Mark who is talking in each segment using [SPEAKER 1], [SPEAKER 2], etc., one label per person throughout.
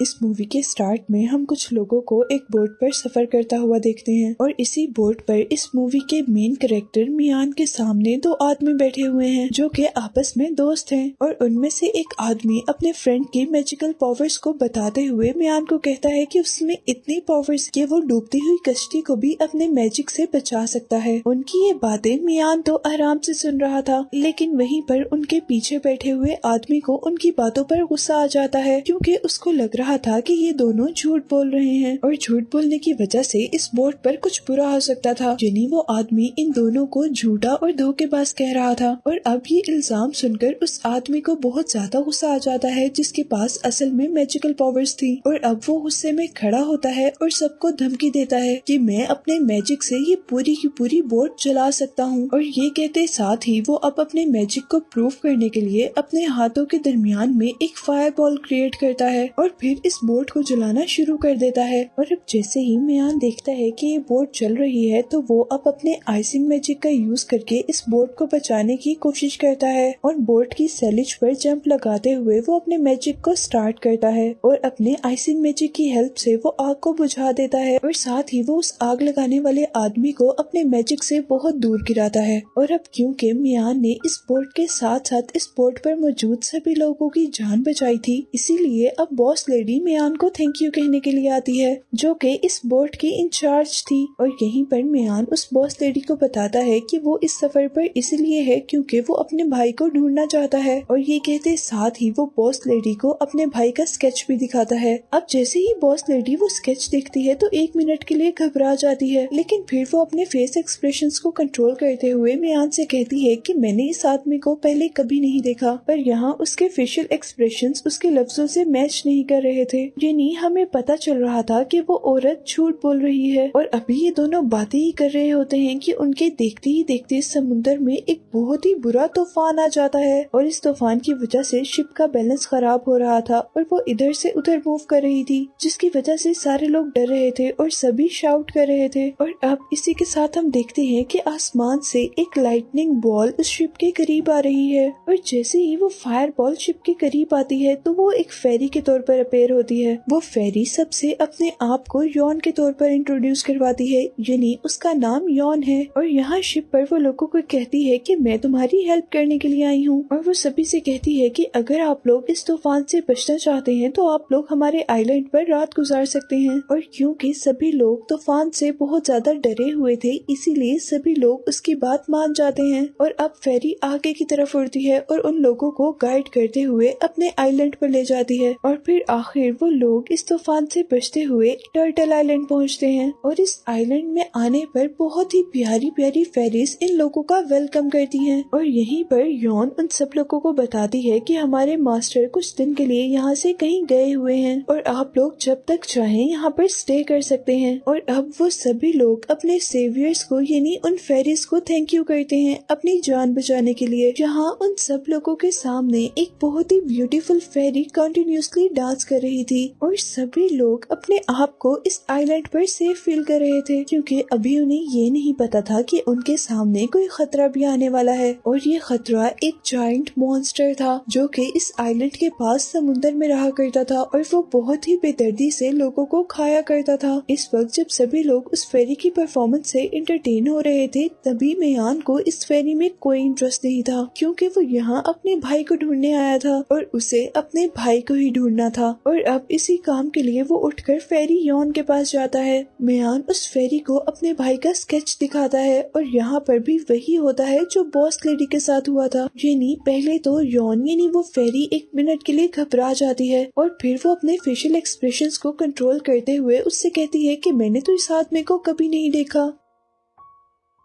[SPEAKER 1] اس movie کے start میں ہم کچھ لوگوں کو ایک بوٹ پر سفر کرتا ہوا دیکھتے ہیں اور اسی بوٹ پر اس مووی کے مین کریکٹر میان کے سامنے دو آدمی بیٹھے ہوئے ہیں جو کہ آپس میں دوست ہیں، اور ان میں سے ایک آدمی اپنے فرینڈ کی میجیکل پاورز کو بتاتے ہوئے میان کو کہتا ہے کہ اس میں اتنی پاورز کہ وہ ڈوبتی ہوئی کشتی کو بھی اپنے میجک سے بچا سکتا ہے۔ ان کی یہ باتیں میان تو آرام سے سن رہا تھا، لیکن وہیں پر ان کے پیچھے بیٹھے ہوئے آدمی کو ان کی باتوں پر غصہ آ جاتا ہے، کیونکہ اس کو لگ رہا تھا کہ یہ دونوں جھوٹ بول رہے ہیں اور جھوٹ بولنے کی وجہ سے اس بوٹ پر کچھ برا ہو سکتا تھا، یعنی وہ آدمی ان دونوں کو جھوٹا اور دھوکے باز کہہ رہا تھا۔ اور اب یہ الزام سن کر اس آدمی کو بہت زیادہ غصہ آ جاتا ہے جس کے پاس اصل میں میجیکل پاورز تھی، اور اب وہ غصے میں کھڑا ہوتا ہے اور سب کو دھمکی دیتا ہے کہ میں اپنے میجک سے یہ پوری کی پوری بوٹ چلا سکتا ہوں، اور یہ کہتے ساتھ ہی وہ اب اپنے میجک کو پروف کرنے کے لیے اپنے ہاتھوں کے درمیان میں ایک فائر بال کریٹ کرتا ہے اور پھر اس بوٹ کو جلانا شروع کر دیتا ہے۔ اور اب جیسے ہی میان دیکھتا ہے کہ یہ بوٹ چل رہی ہے تو وہ اب اپنے آئسنگ میجک کا یوز کر کے اس بوٹ کو بچانے کی کوشش کرتا ہے، اور بوٹ کی سیلج پر جمپ لگاتے ہوئے وہ اپنے میجک کو سٹارٹ کرتا ہے اور اپنے آئسنگ میجک کی ہیلپ سے وہ آگ کو بجھا دیتا ہے، اور ساتھ ہی وہ اس آگ لگانے والے آدمی کو اپنے میجک سے بہت دور گراتا ہے۔ اور اب کیونکہ میان نے اس بوٹ کے ساتھ ساتھ اس بوٹ پر موجود سبھی لوگوں کی جان بچائی تھی، اسی لیے اب باس لیڈی میان کو تھینک یو کہنے کے لیے آتی ہے، جو کہ اس بوٹ کی انچارج تھی، اور یہیں پر میان اس باس لیڈی کو بتاتا ہے کہ وہ اس سفر پر اس لیے ہے کیونکہ وہ اپنے بھائی کو ڈھونڈنا چاہتا ہے، اور یہ کہتے ساتھ ہی وہ باس لیڈی کو اپنے بھائی کا اسکیچ بھی دکھاتا ہے۔ اب جیسے ہی باس لیڈی وہ اسکیچ دیکھتی ہے تو ایک منٹ کے لیے گھبرا جاتی ہے، لیکن پھر وہ اپنے فیس ایکسپریشنز کو کنٹرول کرتے ہوئے میان سے کہتی ہے کہ میں نے اس آدمی کو پہلے کبھی نہیں دیکھا، پر یہاں اس کے فیشل ایکسپریشنز اس کے لفظوں سے میچ نہیں کر رہے تھے، یعنی ہمیں پتا چل رہا تھا کہ وہ عورت جھوٹ بول رہی ہے۔ اور ابھی یہ دونوں باتیں ہی کر رہے ہوتے ہیں کہ ان کے دیکھتے ہی دیکھتے سمندر میں ایک بہت ہی برا طوفان آ جاتا ہے، اور اس طوفان کی وجہ سے شپ کا بیلنس خراب ہو رہا تھا اور وہ ادھر سے ادھر موو کر رہی تھی، جس کی وجہ سے سارے لوگ ڈر رہے تھے اور سبھی شاؤٹ کر رہے تھے۔ اور اب اسی کے ساتھ ہم دیکھتے ہیں کہ آسمان سے ایک لائٹننگ بال اس شپ کے قریب آ رہی ہے، اور جیسے ہی وہ فائر بال شپ کے قریب آتی ہے تو وہ ایک فیری کے طور پر اپیئر ہوتی ہے۔ وہ فیری سب سے اپنے آپ کو یون کے طور پر انٹروڈیوس کرواتی ہے، یعنی اس کا نام یون ہے، اور یہاں شپ پر وہ لوگوں کو کہتی ہے کہ میں تمہاری ہیلپ کرنے کے لیے آئی ہوں، اور وہ سبھی سے کہتی ہے کہ اگر آپ لوگ اس طوفان سے بچنا چاہتے ہیں تو آپ لوگ ہمارے آئی لینڈ پر رات گزار سکتے ہیں۔ اور کیونکہ سبھی لوگ طوفان سے بہت زیادہ ڈرے ہوئے تھے اسی لیے سبھی لوگ اس کی بات مان جاتے ہیں، اور اب فیری آگے کی طرف اڑتی ہے اور ان لوگوں کو گائیڈ کرتے ہوئے اپنے آئی لینڈ پر لے جاتی ہے، اور پھر آخر وہ لوگ اس طوفان سے بچتے ہوئے ٹرٹل آئی لینڈ پہنچتے ہیں، اور اس آئی لینڈ میں آنے پر بہت ہی پیاری پیاری فیریز ان لوگوں کا ویلکم کرتی ہیں، اور یہیں پر یون ان سب لوگوں کو بتاتی ہے کہ ہمارے ماسٹر کچھ دن کے لیے یہاں سے کہیں گئے ہوئے ہیں اور آپ لوگ جب تک چاہیں یہاں پر اسٹے کر سکتے ہیں۔ اور اب وہ سبھی لوگ اپنے سیویئرز کو یعنی ان فیریز کو تھینک یو کرتے ہیں اپنی جان بچانے کے لیے، جہاں ان سب لوگوں کے سامنے ایک بہت ہی بیوٹیفل فیری کنٹینیوسلی ڈانس کر رہی تھی، اور سبھی لوگ اپنے آپ کو اس آئی لینڈ پر سیف فیل کر رہے تھے، کیونکہ ابھی انہیں یہ نہیں پتا تھا کہ ان کے سامنے کوئی خطرہ بھی آنے والا ہے، اور یہ خطرہ ایک جائنٹ مونسٹر تھا جو کہ اس آئی لینڈ کے پاس سمندر میں رہا کرتا تھا، اور وہ بہت ہی بے دردی سے لوگوں کو کھایا کرتا تھا۔ اس وقت جب سبھی لوگ اس فیری کی پرفارمنس سے انٹرٹین ہو رہے تھے تبھی میان کو اس فیری میں کوئی انٹرسٹ نہیں تھا، کیونکہ وہ یہاں اپنے بھائی کو ڈھونڈنے آیا تھا اور اسے اپنے بھائی کو ہی ڈھونڈنا تھا، اور اب اسی کام کے لیے وہ اٹھ کر فیری یون کے پاس جاتا ہے۔ میان اس فیری کو اپنے بھائی کا اسکیچ دکھاتا ہے، اور یہاں پر بھی وہی ہوتا ہے جو باس لیڈی کے ساتھ ہوا تھا، یعنی پہلے تو یون یعنی وہ فیری ایک منٹ کے لیے گھبرا جاتی ہے، اور پھر وہ اپنے فیشل ایکسپریشنز کو کنٹرول کرتے ہوئے اس سے کہتی ہے کہ میں نے تو اس آدمی کو کبھی نہیں دیکھا۔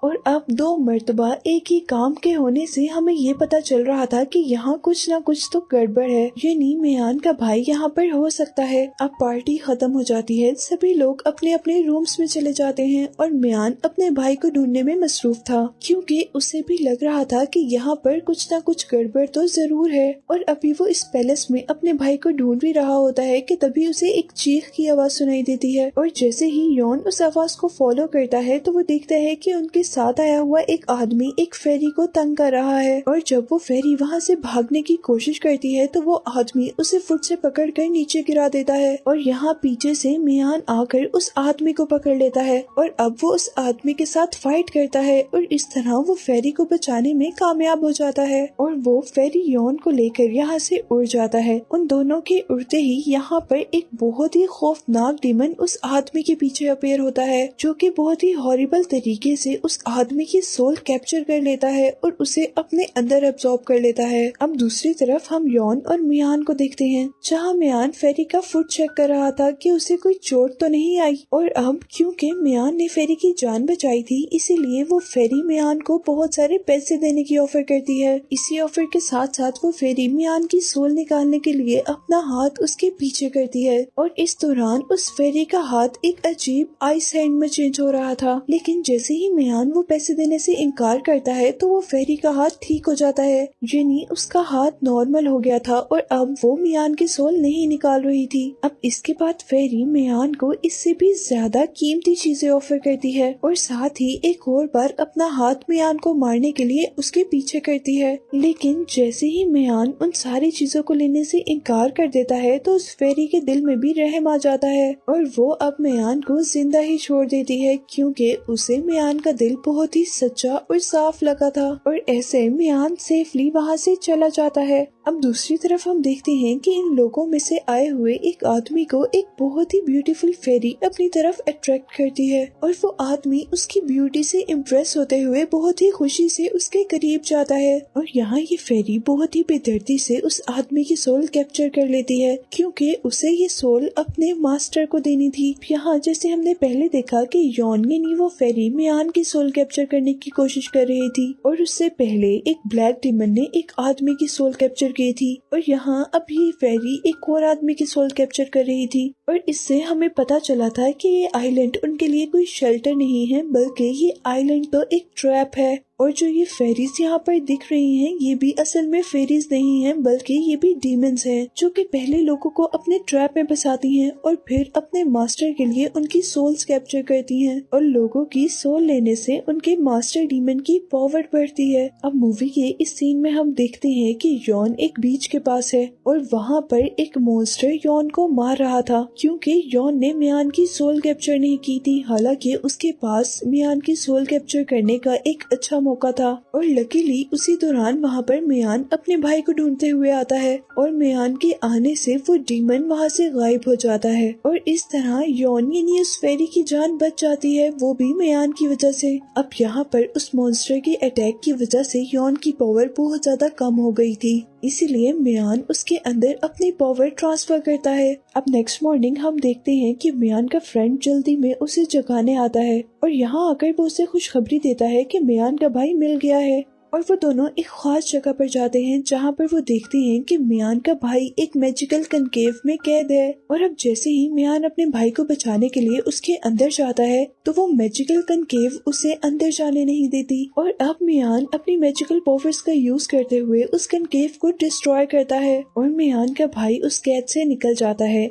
[SPEAKER 1] اور اب دو مرتبہ ایک ہی کام کے ہونے سے ہمیں یہ پتا چل رہا تھا کہ یہاں کچھ نہ کچھ تو گڑبڑ ہے، یعنی میان کا بھائی یہاں پر ہو سکتا ہے۔ اب پارٹی ختم ہو جاتی ہے، سبھی لوگ اپنے اپنے رومز میں چلے جاتے ہیں، اور میان اپنے بھائی کو ڈھونڈنے میں مصروف تھا، کیونکہ اسے بھی لگ رہا تھا کہ یہاں پر کچھ نہ کچھ گڑبڑ تو ضرور ہے۔ اور ابھی وہ اس پیلس میں اپنے بھائی کو ڈھونڈ بھی رہا ہوتا ہے کہ تبھی اسے ایک چیخ کی آواز سنائی دیتی ہے، اور جیسے ہی یون اس آواز کو فالو کرتا ہے تو وہ دیکھتا ہے کہ ان کے साथ आया हुआ एक आदमी एक फेरी को तंग कर रहा है और जब वो फेरी वहाँ से भागने की कोशिश करती है तो वो आदमी उसे फुट से पकड़कर नीचे गिरा देता है और यहाँ पीछे से मियान आकर उस आदमी को पकड़ लेता है और अब वो उस आदमी के साथ फाइट करता है और इस तरह वो फेरी को बचाने में कामयाब हो जाता है और वो फेरी यॉन को लेकर यहाँ से उड़ जाता है। उन दोनों के उड़ते ही यहाँ पर एक बहुत ही खौफनाक डीमन उस आदमी के पीछे अपीयर होता है जो कि बहुत ही हॉरिबल तरीके से उस आदमी की सोल कैप्चर कर लेता है और उसे अपने अंदर एब्जॉर्ब कर लेता है। अब दूसरी तरफ हम यॉन और मियान को देखते हैं जहाँ मियान फेरी का फुट चेक कर रहा था कि उसे कोई चोट तो नहीं आई और अब क्योंकि मियान ने फेरी की जान बचाई थी इसीलिए वो फेरी मियान को बहुत सारे पैसे देने की ऑफर करती है। इसी ऑफर के साथ साथ वो फेरी मियान की सोल निकालने के लिए अपना हाथ उसके पीछे करती है और इस दौरान उस फेरी का हाथ एक अजीब आइस हैंड में चेंज हो रहा था। लेकिन जैसे ही मियान वो पैसे देने से इनकार करता है तो वो फेरी का हाथ ठीक हो जाता है, यानी उसका हाथ नॉर्मल हो गया था और अब वो मियान की सोल नहीं निकाल रही थी। अब इसके बाद फेरी मियान को इससे भी ज्यादा कीमती चीजें ऑफर करती है और साथ ही एक और बार अपना हाथ मियान को मारने के लिए उसके पीछे करती है। लेकिन जैसे ही मियान उन सारी चीजों को लेने से इनकार कर देता है तो उस फेरी के दिल में भी रहम आ जाता है और वो अब मियान को जिंदा ही छोड़ देती है क्योंकि उसे मियान का दिल बहुत ही सच्चा और साफ लगा था और ऐसे मियान सेफली वहाँ से चला जाता है। अब दूसरी तरफ हम देखते हैं कि इन लोगों में से आए हुए एक आदमी को एक बहुत ही ब्यूटीफुल फेरी अपनी तरफ अट्रैक्ट करती है और वो आदमी उसकी ब्यूटी से इम्प्रेस होते हुए बहुत ही खुशी से उसके करीब जाता है और यहाँ ये फेरी बहुत ही बेदर्दी से उस आदमी की सोल कैप्चर कर लेती है क्योंकि उसे ये सोल अपने मास्टर को देनी थी। यहाँ जैसे हमने पहले देखा कि यॉन यानी वो फेरी मियान की सोल कैप्चर करने की कोशिश कर रही थी और उससे पहले एक ब्लैक डीमन ने एक आदमी की सोल कैप्चर की थी और यहाँ अब ये फेरी एक और आदमी की सोल कैप्चर कर रही थी और इससे हमें पता चला था कि ये आइलैंड उनके लिए कोई शेल्टर नहीं है बल्कि ये आइलैंड तो एक ट्रैप है और जो ये फेरीज यहाँ पर दिख रही हैं ये भी असल में फेरीज नहीं हैं बल्कि ये भी डीमंस हैं जो कि पहले लोगों को अपने ट्रैप में फंसाती हैं और फिर अपने मास्टर के लिए उनकी सोल्स कैप्चर करती हैं और लोगों की सोल लेने से उनके मास्टर डीमन की पावर बढ़ती है। अब मूवी के इस सीन में हम देखते हैं कि यॉन एक बीच के पास है और वहाँ पर एक मॉन्स्टर यॉन को मार रहा था क्योंकि यॉन ने मियान की सोल कैप्चर नहीं की थी। हालांकि उसके पास मियान की सोल कैप्चर करने का एक अच्छा मौका था और लकीली उसी दौरान वहाँ पर मियान अपने भाई को ढूंढते हुए आता है और मियान के आने से वो डीमन वहाँ से गायब हो जाता है और इस तरह यॉन यानी उस फेरी की जान बच जाती है, वो भी मियान की वजह से। अब यहाँ पर उस मॉन्स्टर के अटैक की वजह से यॉन की पावर बहुत ज्यादा कम हो गई थी, इसीलिए मियान उसके अंदर अपनी पावर ट्रांसफर करता है। अब नेक्स्ट मॉर्निंग हम देखते हैं कि मियान का फ्रेंड जल्दी में उसे जगाने आता है और यहाँ आकर वो उसे खुशखबरी देता है कि मियान का भाई मिल गया है और वो दोनों एक खास जगह पर जाते हैं जहाँ पर वो देखते हैं कि मियान का भाई एक मैजिकल कनकेव में कैद है और अब जैसे ही मियान अपने भाई को बचाने के लिए उसके अंदर जाता है तो वो मैजिकल कनकेव उसे अंदर जाने नहीं देती और अब मियान अपनी मैजिकल पावर्स का यूज करते हुए उस कनकेव को डिस्ट्रॉय करता है और मियान का भाई उस कैद से निकल जाता है।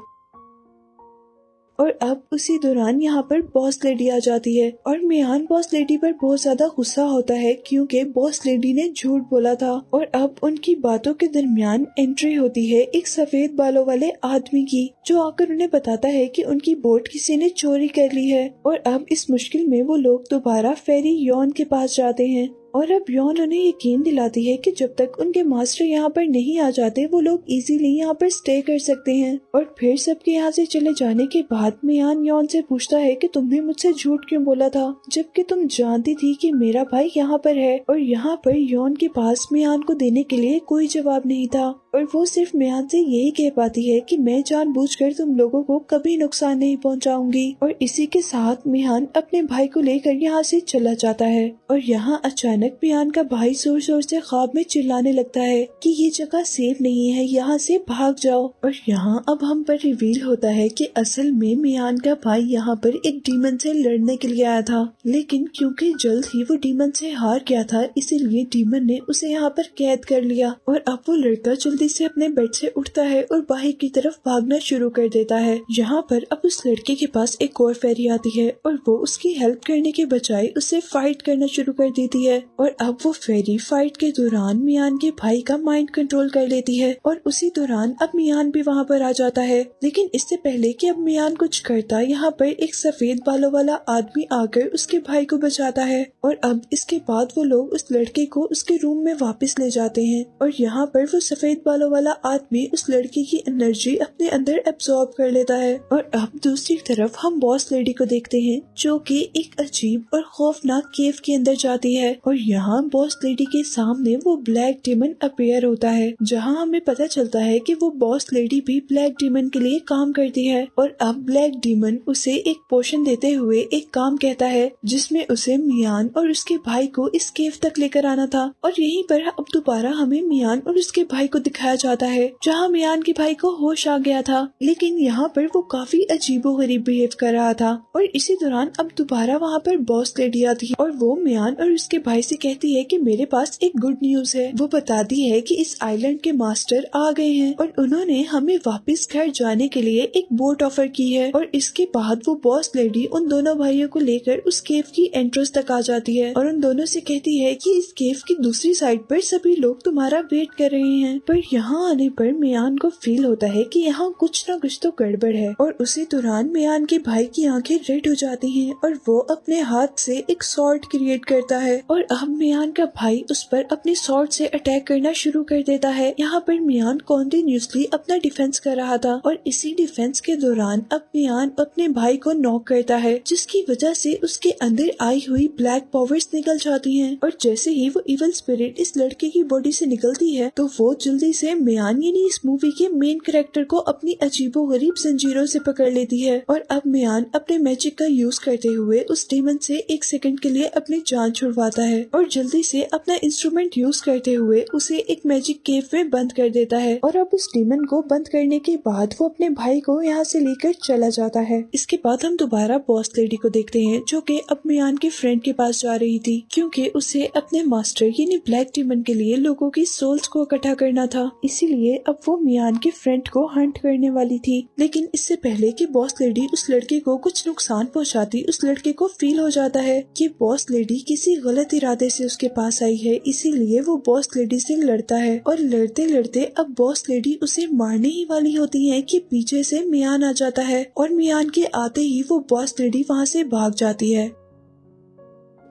[SPEAKER 1] और अब उसी दौरान यहाँ पर बॉस लेडी आ जाती है और मियान बॉस लेडी पर बहुत ज्यादा गुस्सा होता है क्योंकि बॉस लेडी ने झूठ बोला था और अब उनकी बातों के दरमियान एंट्री होती है एक सफेद बालों वाले आदमी की जो आकर उन्हें बताता है कि उनकी बोट किसी ने चोरी कर ली है और अब इस मुश्किल में वो लोग दोबारा फेरी यॉन के पास जाते हैं और अब यॉन उन्हें यकीन दिलाती है कि जब तक उनके मास्टर यहाँ पर नहीं आ जाते वो लोग इजीली यहाँ पर स्टे कर सकते हैं। और फिर सबके यहाँ से चले जाने के बाद मियान यॉन से पूछता है कि तुमने मुझसे झूठ क्यों बोला था जबकि तुम जानती थी कि मेरा भाई यहाँ पर है। और यहाँ पर यॉन के पास मियान को देने के लिए कोई जवाब नहीं था और वो सिर्फ मियान से यही कह पाती है कि मैं जानबूझकर तुम लोगों को कभी नुकसान नहीं पहुँचाऊंगी। और इसी के साथ मियान अपने भाई को लेकर यहाँ से चला जाता है और यहाँ अचानक अचानक मियान का भाई जोर जोर से ख्वाब में चिल्लाने लगता है कि ये जगह सेफ नहीं है, यहाँ से भाग जाओ। और यहाँ अब हम पर रिवील होता है कि असल में मियान का भाई यहाँ पर एक डीमन से लड़ने के लिए आया था, लेकिन क्योंकि जल्द ही वो डीमन से हार गया था, इसीलिए डीमन ने उसे यहाँ पर कैद कर लिया। और अब वो लड़का जल्दी से अपने बेड से उठता है और बाहर की तरफ भागना शुरू कर देता है। यहाँ पर अब उस लड़के के पास एक और फेरी आती है और वो उसकी हेल्प करने के बजाय उससे फाइट करना शुरू कर देती है। और अब वो फेरी फाइट के दौरान मियान के भाई का माइंड कंट्रोल कर लेती है और उसी दौरान अब मियान भी वहाँ पर आ जाता है। लेकिन इससे पहले कि अब मियान कुछ करता, यहाँ पर एक सफेद बालों वाला आदमी आकर उसके भाई को बचाता है। और अब इसके बाद वो लोग उस लड़के को उसके रूम में वापस ले जाते हैं और यहाँ पर वो सफेद बालों वाला आदमी उस लड़के की एनर्जी अपने अंदर एब्सॉर्ब कर लेता है। और अब दूसरी तरफ हम बॉस लेडी को देखते हैं जो कि एक अजीब और खौफनाक केव के अंदर जाती है और यहाँ बॉस लेडी के सामने वो ब्लैक डीमन अपीयर होता है, जहाँ हमें पता चलता है कि वो बॉस लेडी भी ब्लैक डीमन के लिए काम करती है। और अब ब्लैक डीमन उसे एक पोशन देते हुए एक काम कहता है जिसमें उसे मियान और उसके भाई को इस केव तक लेकर आना था। और यहीं पर अब दोबारा हमें मियान और उसके भाई को दिखाया जाता है, जहाँ मियान के भाई को होश आ गया था, लेकिन यहाँ पर वो काफी अजीबोगरीब बिहेव कर रहा था। और इसी दौरान अब दोबारा वहाँ पर बॉस लेडी आती है और वो मियान और उसके भाई से कहती है कि मेरे पास एक गुड न्यूज है। वो बताती है कि इस आइलैंड के मास्टर आ गए हैं और उन्होंने हमें वापस घर जाने के लिए एक बोट ऑफर की है। और इसके बाद वो बॉस लेडी उन दोनों भाइयों को लेकर उस केव की एंट्रेंस तक आ जाती है और उन दोनों से कहती है कि इस केव की दूसरी साइड पर सभी लोग तुम्हारा वेट कर रहे हैं। पर यहाँ आने पर मियान को फील होता है कि यहाँ कुछ न कुछ तो गड़बड़ है। और उसी दौरान मियान के भाई की आंखें रेड हो जाती हैं और वो अपने हाथ से एक स्वॉर्ड क्रिएट करता है और अब मियान का भाई उस पर अपने स्वॉर्ड से अटैक करना शुरू कर देता है। यहाँ पर मियान कॉन्टिन्यूसली अपना डिफेंस कर रहा था और इसी डिफेंस के दौरान अब मियान अपने भाई को नॉक करता है, जिसकी वजह से उसके अंदर आई हुई ब्लैक पावर्स निकल जाती हैं। और जैसे ही वो इविल स्पिरिट इस लड़के की बॉडी से निकलती है तो वो जल्दी से मियान यानी इस मूवी के मेन कैरेक्टर को अपनी अजीबोगरीब जंजीरों से पकड़ लेती है। और अब मियान अपने मैजिक का यूज करते हुए उस डीमन से एक सेकंड के लिए अपनी जान छुड़वाता है और जल्दी से अपना इंस्ट्रूमेंट यूज करते हुए उसे एक मैजिक केव में बंद कर देता है। और अब उस डीमन को बंद करने के बाद वो अपने भाई को यहाँ से लेकर चला जाता है। इसके बाद हम दोबारा बॉस लेडी को देखते हैं जो कि अब मियान के फ्रेंड के पास जा रही थी, क्योंकि उसे अपने मास्टर यानी ब्लैक डीमन के लिए लोगों की सोल्स को इकट्ठा करना था। इसीलिए अब वो मियान के फ्रेंड को हंट करने वाली थी। लेकिन इससे पहले कि बॉस लेडी उस लड़के को कुछ नुकसान पहुंचाती, उस लड़के को फील हो जाता है कि बॉस लेडी किसी गलत इरादे से उसके पास आई है, इसीलिए वो बॉस लेडी से लड़ता है। और लड़ते लड़ते अब बॉस लेडी उसे मारने ही वाली होती है कि पीछे से मियान आ जाता है और मियान के आते ही वो बॉस लेडी वहाँ से भाग जाती है।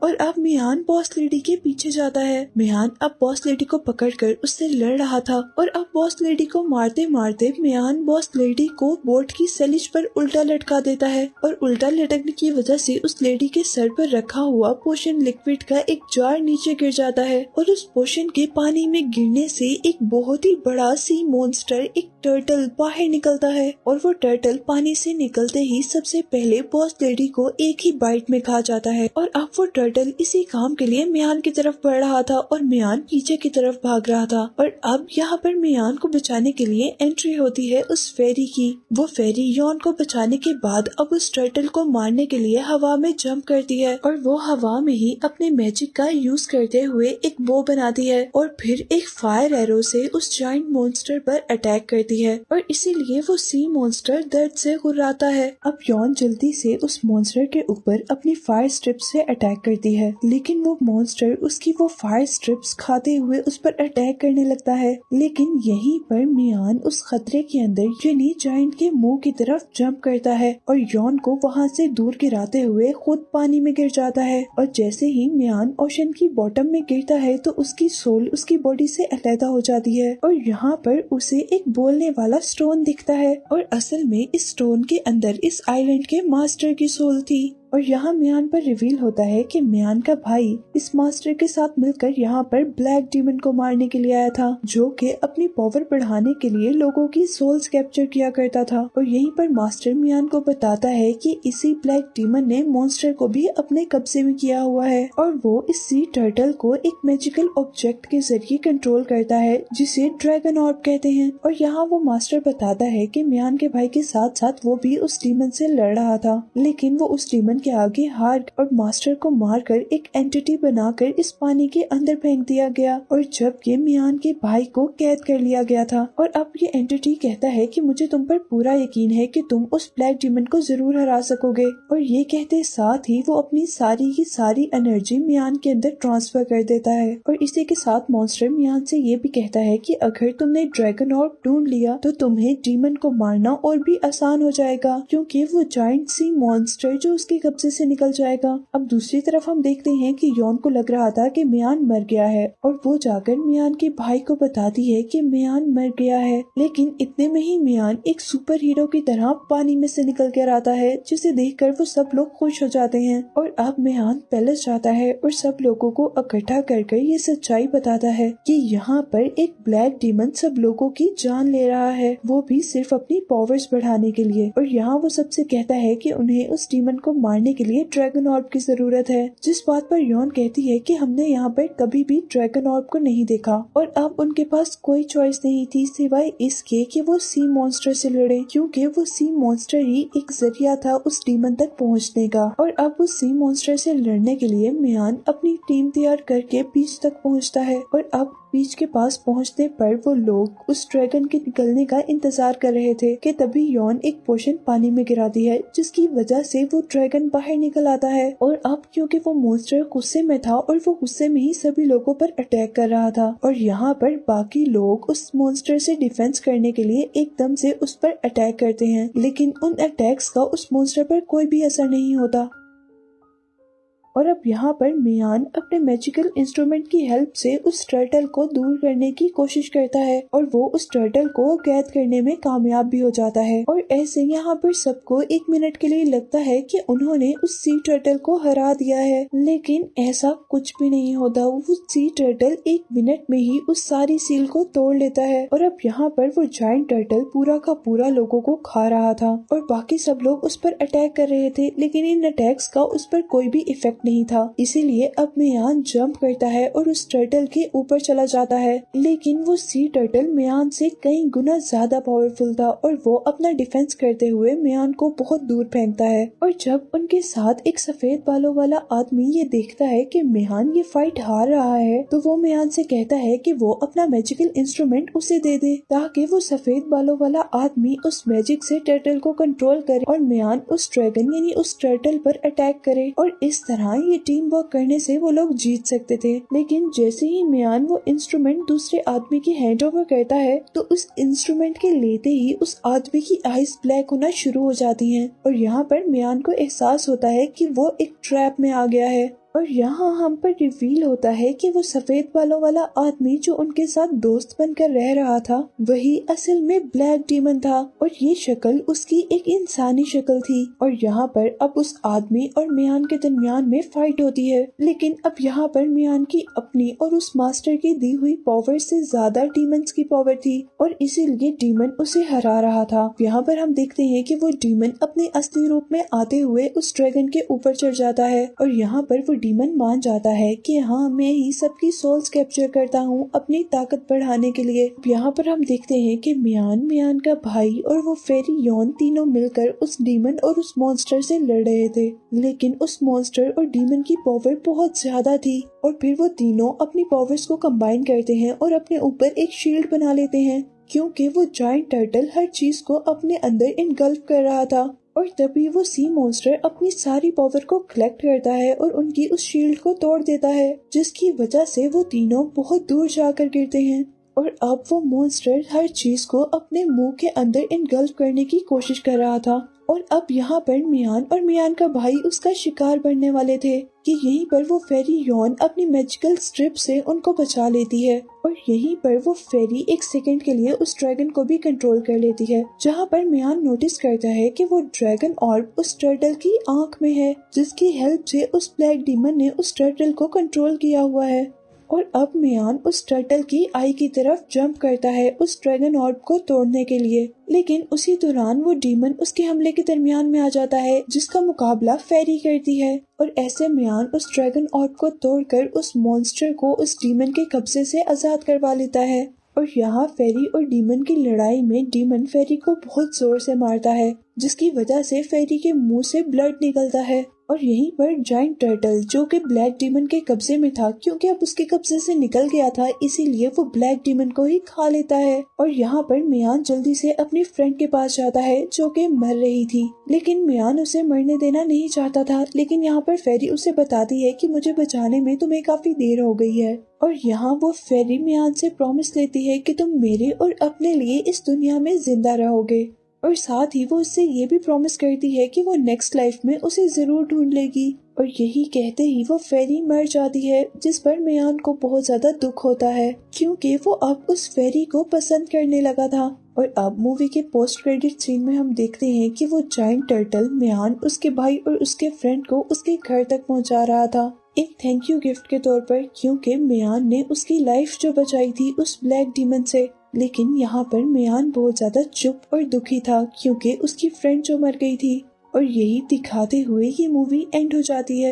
[SPEAKER 1] और अब मियान बॉस लेडी के पीछे जाता है। मियान अब बॉस लेडी को पकड़कर उससे लड़ रहा था और अब बॉस लेडी को मारते मारते मियान बॉस लेडी को बोट की सैलिज पर उल्टा लटका देता है और उल्टा लटकने की वजह से उस लेडी के सर पर रखा हुआ पोशन लिक्विड का एक जार नीचे गिर जाता है और उस पोशन के पानी में गिरने से एक बहुत ही बड़ा सी मॉन्स्टर, एक टर्टल बाहर निकलता है। और वो टर्टल पानी से निकलते ही सबसे पहले बॉस लेडी को एक ही बाइट में खा जाता है। और अब वो टर्टल इसी काम के लिए मियान की तरफ बढ़ रहा था और मियान पीछे की तरफ भाग रहा था। और अब यहाँ पर मियान को बचाने के लिए एंट्री होती है उस फेरी की। वो फेरी यॉन को बचाने के बाद अब उस टर्टल को मारने के लिए हवा में जंप करती है और वो हवा में ही अपने मैजिक का यूज करते हुए एक बो बनाती है और फिर एक फायर एरो से उस जायंट मॉन्स्टर पर अटैक करती है और इसीलिए वो सी मॉन्स्टर दर्द से गुर्राता है। अब यॉन जल्दी से उस मॉन्स्टर के ऊपर अपनी फायर स्ट्रिप से अटैक करती है, लेकिन वो मॉन्स्टर उसकी वो फायर स्ट्रिप्स खाते हुए उस पर अटैक करने लगता है। लेकिन यहीं पर मियान उस खतरे के अंदर यानी जायंट के मुंह की तरफ जंप करता है और यॉन को वहां से दूर गिराते हुए खुद पानी में गिर जाता है। और जैसे ही मियान ओशन की बॉटम में गिरता है तो उसकी सोल उसकी बॉडी से अलग हो जाती है और यहाँ पर उसे एक बोलने वाला स्टोन दिखता है और असल में इस स्टोन के अंदर इस आइलैंड के मास्टर की सोल थी। اور یہاں میان پر ریویل ہوتا ہے کہ میان کا بھائی اس ماسٹر کے ساتھ مل کر یہاں پر بلیک ڈیمن کو مارنے کے لیے آیا تھا، جو کہ اپنی پاور بڑھانے کے لیے لوگوں کی سولز کیپچر کیا کرتا تھا۔ اور یہیں پر ماسٹر میان کو بتاتا ہے کہ اسی بلیک ڈیمن نے مونسٹر کو بھی اپنے قبضے میں کیا ہوا ہے، اور وہ اس سی ٹرٹل کو ایک میجیکل آبجیکٹ کے ذریعے کنٹرول کرتا ہے جسے ڈریگن آرب کہتے ہیں۔ اور یہاں وہ ماسٹر بتاتا ہے کہ میان کے بھائی کے ساتھ ساتھ وہ بھی اس ڈیمن سے لڑ رہا تھا، لیکن وہ اس ڈیمن کے آگے ہار اور ماسٹر کو مار کر ایک اینٹی بنا کر اس پانی کے اندر پھینک دیا گیا، اور جب کہ میان کے بھائی کو قید کر لیا گیا تھا۔ اور اب یہ اینٹی کہتا ہے کہ مجھے تم پر پورا یقین ہے کہ تم اس بلیک ڈیمن کو ضرور ہرا سکو گے، اور یہ کہتے ساتھ ہی وہ اپنی ساری کی ساری انرجی میان کے اندر ٹرانسفر کر دیتا ہے۔ اور اسی کے ساتھ مونسٹر میان سے یہ بھی کہتا ہے کہ اگر تم نے ڈریگن آرب ڈھونڈ لیا تو تمہیں ڈیمن کو مارنا اور بھی آسان ہو جائے گا، کیونکہ وہ جائنٹ سی مونسٹر جو اس کے قبضے سے نکل جائے گا۔ اب دوسری طرف ہم دیکھتے ہیں کہ یون کو لگ رہا تھا کہ میان مر گیا ہے، اور وہ جا کر میان کے بھائی کو بتاتی ہے کہ میان مر گیا ہے، لیکن اتنے میں ہی میان ایک سپر ہیرو کی طرح پانی میں سے نکل کر آتا ہے، جسے دیکھ کر وہ سب لوگ خوش ہو جاتے ہیں۔ اور اب میان پیلس جاتا ہے اور سب لوگوں کو اکٹھا کر کر یہ سچائی بتاتا ہے کہ یہاں پر ایک بلیک ڈیمن سب لوگوں کی جان لے رہا ہے، وہ بھی صرف اپنی پاورز بڑھانے کے لیے۔ اور یہاں وہ سب سے کہتا ہے کہ انہیں اس ڈیمن کو مارنے کے لیے ڈریگن آرب کی ضرورت ہے، جس بات پر یون کہتی ہے کہ ہم نے یہاں پر کبھی بھی ڈریگن آرب کو نہیں دیکھا، اور اب ان کے پاس کوئی چوائس نہیں تھی سوائے اس کے کہ وہ سی مونسٹر سے لڑے، کیونکہ وہ سی مونسٹر ہی ایک ذریعہ تھا اس ڈیمن تک پہنچنے کا۔ اور اب اس سی مونسٹر سے لڑنے کے لیے میان اپنی ٹیم تیار کر کے بیچ تک پہنچتا ہے، اور اب بیچ کے پاس پہنچنے پر وہ لوگ اس ڈریگن کے نکلنے کا انتظار کر رہے تھے کہ تبھی یون ایک پوشن پانی میں گراتی ہے، جس کی وجہ سے وہ ڈریگن باہر نکل آتا ہے۔ اور اب کیونکہ وہ مونسٹر غصے میں تھا اور وہ غصے میں ہی سبھی لوگوں پر اٹیک کر رہا تھا، اور یہاں پر باقی لوگ اس مونسٹر سے ڈیفینس کرنے کے لیے ایک دم سے اس پر اٹیک کرتے ہیں، لیکن ان اٹیکس کا اس مونسٹر پر کوئی بھی اثر نہیں ہوتا۔ اور اب یہاں پر میان اپنے میجیکل انسٹرومنٹ کی ہیلپ سے اس ٹرٹل کو دور کرنے کی کوشش کرتا ہے، اور وہ اس ٹرٹل کو قید کرنے میں کامیاب بھی ہو جاتا ہے۔ اور ایسے یہاں پر سب کو ایک منٹ کے لیے لگتا ہے کہ انہوں نے اس سی ٹرٹل کو ہرا دیا ہے، لیکن ایسا کچھ بھی نہیں ہوتا۔ وہ سی ٹرٹل ایک منٹ میں ہی اس ساری سیل کو توڑ لیتا ہے، اور اب یہاں پر وہ جائنٹ ٹرٹل پورا کا پورا لوگوں کو کھا رہا تھا، اور باقی سب لوگ اس پر اٹیک کر رہے تھے، لیکن ان اٹیکس کا اس پر کوئی بھی ایفیکٹ نہیں تھا۔ اسی لیے اب میان جمپ کرتا ہے اور اس ٹرٹل کے اوپر چلا جاتا ہے، لیکن وہ سی ٹرٹل میان سے کئی گنا زیادہ پاورفل تھا، اور وہ اپنا ڈیفینس کرتے ہوئے میان کو بہت دور پھینکتا ہے۔ اور جب ان کے ساتھ ایک سفید بالوں والا آدمی یہ دیکھتا ہے کہ میان یہ فائٹ ہار رہا ہے، تو وہ میان سے کہتا ہے کہ وہ اپنا میجیکل انسٹرومنٹ اسے دے دے، تاکہ وہ سفید بالوں والا آدمی اس میجک سے ٹرٹل کو کنٹرول کرے اور میان اس ڈریگن یعنی اس ٹرٹل پر اٹیک کرے، اور اس طرح یہ ٹیم ورک کرنے سے وہ لوگ جیت سکتے تھے۔ لیکن جیسے ہی میان وہ انسٹرومنٹ دوسرے آدمی کی ہینڈ اوور کرتا ہے تو اس انسٹرومنٹ کے لیتے ہی اس آدمی کی آئیز بلیک ہونا شروع ہو جاتی ہیں، اور یہاں پر میان کو احساس ہوتا ہے کہ وہ ایک ٹریپ میں آ گیا ہے۔ اور یہاں ہم پر ریویل ہوتا ہے کہ وہ سفید بالوں والا آدمی جو ان کے ساتھ دوست بن کر رہ رہا تھا وہی اصل میں بلیک ڈیمن تھا، اور یہ شکل اس کی ایک انسانی شکل تھی۔ اور یہاں پر اب اس آدمی اور میان کے درمیان میں فائٹ ہوتی ہے، لیکن اب یہاں پر میان کی اپنی اور اس ماسٹر کی دی ہوئی پاور سے زیادہ ڈیمنز کی پاور تھی، اور اسی لیے ڈیمن اسے ہرا رہا تھا۔ یہاں پر ہم دیکھتے ہیں کہ وہ ڈیمن اپنے اصلی روپ میں آتے ہوئے اس ڈریگن کے اوپر چڑھ جاتا ہے، اور یہاں پر وہ ڈیمن مان جاتا ہے کہ ہاں میں ہی سب کی سولز کیپچر کرتا ہوں اپنی طاقت بڑھانے کے لیے۔ یہاں پر ہم دیکھتے ہیں کہ میان کا بھائی اور وہ فیری یون تینوں مل کر اس ڈیمن اور اس مونسٹر سے لڑ رہے تھے، لیکن اس مونسٹر اور ڈیمن کی پاور بہت زیادہ تھی، اور پھر وہ تینوں اپنی پاورز کو کمبائن کرتے ہیں اور اپنے اوپر ایک شیلڈ بنا لیتے ہیں، کیونکہ وہ جائنٹ ٹرٹل ہر چیز کو اپنے اندر انگلف کر رہا تھا۔ اور تبھی وہ سی مونسٹر اپنی ساری پاور کو کلیکٹ کرتا ہے اور ان کی اس شیلڈ کو توڑ دیتا ہے، جس کی وجہ سے وہ تینوں بہت دور جا کر گرتے ہیں۔ और अब वो मॉन्स्टर हर चीज को अपने मुंह के अंदर इनगल्फ करने की कोशिश कर रहा था। और अब यहाँ पर मियान और मियान का भाई उसका शिकार बनने वाले थे कि यहीं पर वो फेरी यॉन अपनी मैजिकल स्ट्रिप से उनको बचा लेती है और यहीं पर वो फेरी एक सेकंड के लिए उस ड्रैगन को भी कंट्रोल कर लेती है, जहाँ पर मियान नोटिस करता है कि वो ड्रैगन ऑर्ब उस टर्टल की आंख में है, जिसकी हेल्प से उस ब्लैक डीमन ने उस टर्टल को कंट्रोल किया हुआ है। और अब मियान उस टर्टल की आई की तरफ जंप करता है उस ड्रैगन ऑर्ब को तोड़ने के लिए, लेकिन उसी दौरान वो डीमन उसके हमले के दरमियान में आ जाता है, जिसका मुकाबला फेरी करती है। और ऐसे मियान उस ड्रैगन ऑर्ब को तोड़कर उस मॉन्स्टर को उस डीमन के कब्जे से आजाद करवा लेता है। और यहाँ फेरी और डीमन की लड़ाई में डीमन फेरी को बहुत जोर से मारता है, जिसकी वजह से फेरी के मुंह से ब्लड निकलता है। और यहीं पर जाइंट टर्टल, जो कि ब्लैक डीमन के कब्जे में था, क्योंकि अब उसके कब्जे से निकल गया था, इसीलिए वो ब्लैक डीमन को ही खा लेता है। और यहाँ पर मियान जल्दी से अपनी फ्रेंड के पास जाता है जो कि मर रही थी, लेकिन मियान उसे मरने देना नहीं चाहता था। लेकिन यहाँ पर फेरी उसे बताती है कि मुझे बचाने में तुम्हें काफी देर हो गई है। और यहाँ वो फेरी मियान से प्रॉमिस लेती है कि तुम मेरे और अपने लिए इस दुनिया में जिंदा रहोगे, और साथ ही वो उससे ये भी प्रॉमिस करती है कि वो नेक्स्ट लाइफ में उसे जरूर ढूंढ लेगी। और यही कहते ही वो फेरी मर जाती है, जिस पर मियान को बहुत ज्यादा दुख होता है, क्योंकि वो अब उस फेरी को पसंद करने लगा था। और अब मूवी के पोस्ट क्रेडिट सीन में हम देखते हैं कि वो जाइंट टर्टल मियान, उसके भाई और उसके फ्रेंड को उसके घर तक पहुंचा रहा था, एक थैंक यू गिफ्ट के तौर पर, क्योंकि मियान ने उसकी लाइफ जो बचाई थी उस ब्लैक डीमन से। लेकिन यहाँ पर मियान बहुत ज्यादा चुप और दुखी था, क्योंकि उसकी फ्रेंड जो मर गई थी। और यही दिखाते हुए ये मूवी एंड हो जाती है।